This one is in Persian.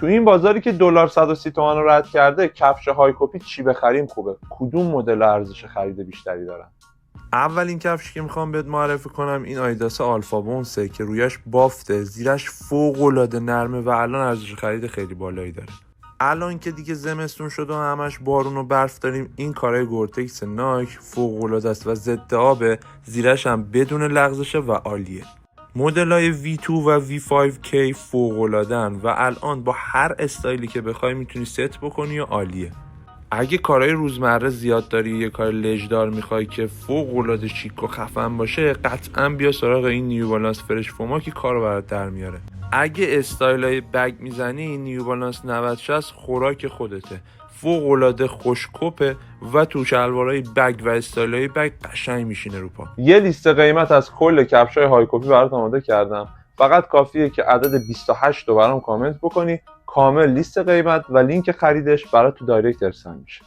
تو این بازاری که دلار 130 تومن رو رد کرده، کفش های کپی چی بخریم خوبه؟ کدوم مدل ارزش خرید بیشتری دارن؟ اولین کفشی که میخوام بهت معرفی کنم این آیداس آلفا بونسه که رویش بافته، زیرش فوق‌العاده نرمه و الان ارزش خرید خیلی بالایی داره. الان که دیگه زمستون شده و همش بارون و برف داریم، این کارای گورتکس نایک فوق‌العاده است و ضد آبه، زیرش هم بدون لغزشه و عالیه. مدل‌های V2 و V5K فوق‌العاده‌ان و الان با هر استایلی که بخوای میتونی ست بکنی و عالیه. اگه کارهای روزمره زیاد داری، یه کار لژدار میخوای که فوق‌العاده شیک و خفن باشه، قطعاً بیا سراغ این نیو بالانس فرش فوما که کارو برات در میاره. اگه استایلای بگ میزنی، نیو بالانس 9060 خوراک خودته. فوق‌العاده خوشکوپه و تو شلوارای بگ و استایلای بگ قشنگ میشینه رو پا. یه لیست قیمت از کل کفش‌های های کپی برات آماده کردم. فقط کافیه که عدد 28 رو برام کامنت بکنی، کامل لیست قیمت و لینک خریدش برات تو دایرکت ارسال میشه.